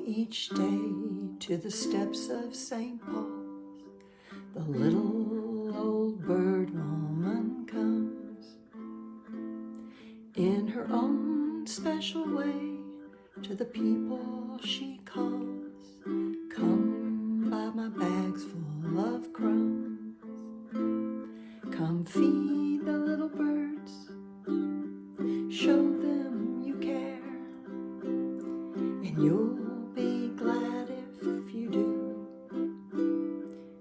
each day to the steps of St. Paul's, the little old bird woman comes in her own special way to the people she calls. Come buy my bags full of crumbs. Come feed the little birds. Show them you care. And you'll be glad if you do.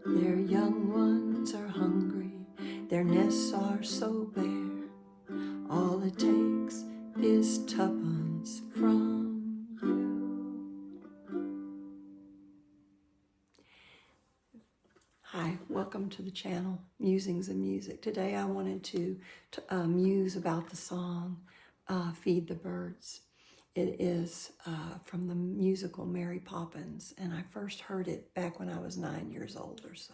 Their young ones are hungry. Their nests are so bare. All it takes is tuppence from Hi, welcome to the channel, Musings and Music. Today I wanted to muse about the song, Feed the Birds. It is from the musical Mary Poppins, and I first heard it back when I was 9 years old or so.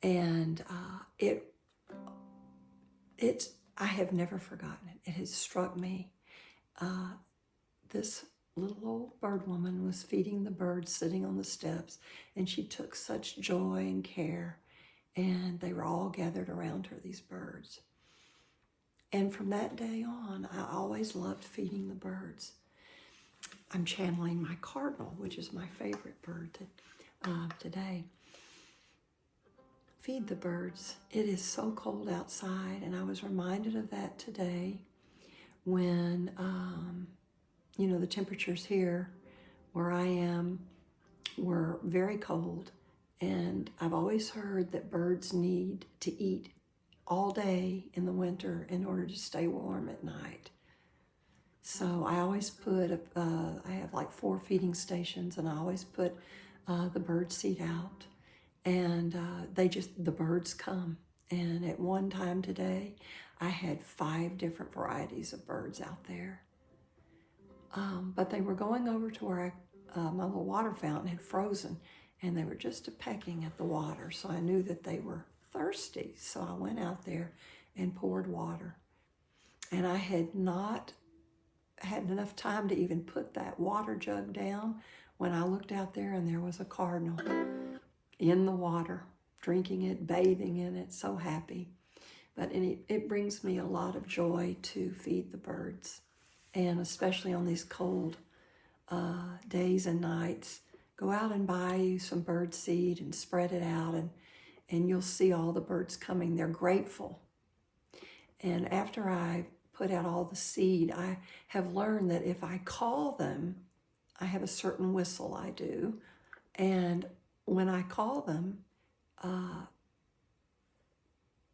And I have never forgotten it. It has struck me. This little old bird woman was feeding the birds sitting on the steps, and she took such joy and care, and they were all gathered around her, these birds. And from that day on, I always loved feeding the birds. I'm channeling my cardinal, which is my favorite bird today. Feed the birds. It is so cold outside, and I was reminded of that today when you know, the temperatures here where I am were very cold, and I've always heard that birds need to eat all day in the winter in order to stay warm at night. So I always put, I have like 4 feeding stations, and I always put the bird seed out, and the birds come. And at one time today, I had 5 different varieties of birds out there. But they were going over to where my little water fountain had frozen, and they were just pecking at the water. So I knew that they were thirsty. So I went out there and poured water. And I had not had enough time to even put that water jug down when I looked out there, and there was a cardinal in the water, drinking it, bathing in it, so happy. But it brings me a lot of joy to feed the birds. And especially on these cold days and nights, go out and buy you some bird seed and spread it out, and you'll see all the birds coming. They're grateful. And after I put out all the seed, I have learned that if I call them, I have a certain whistle I do. And when I call them,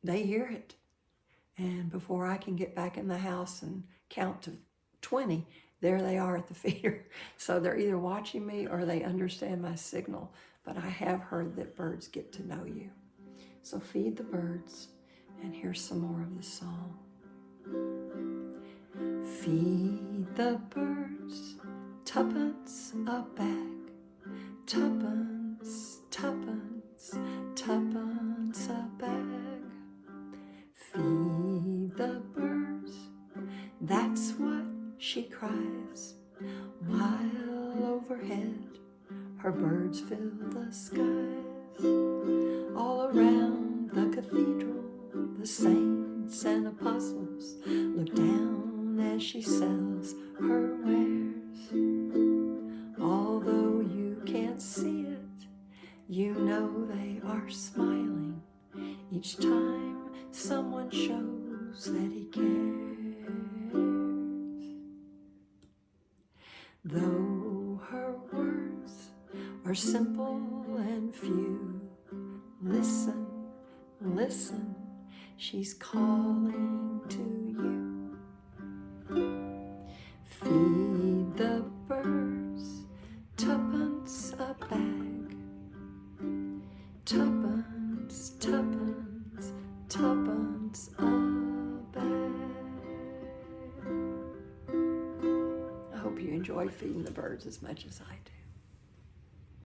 they hear it. And before I can get back in the house and count to 20, there they are at the feeder. So they're either watching me or they understand my signal. But I have heard that birds get to know you. So feed the birds, and here's some more of the song. Feed the birds, tuppence a bag, tuppence, tuppence, tuppence a bag. Feed the birds, that's what she cries, while overhead her birds fill the skies. All around the cathedral, the saints and apostles look down as she sells her wares. Although you can't see it, you know they are smiling each time someone shows that he cares. Though her words are simple and few, listen, listen, she's calling to you. Feed the birds, tuppence a bag, tuppence, tuppence, tuppence a bag. I hope you enjoy feeding the birds as much as I do.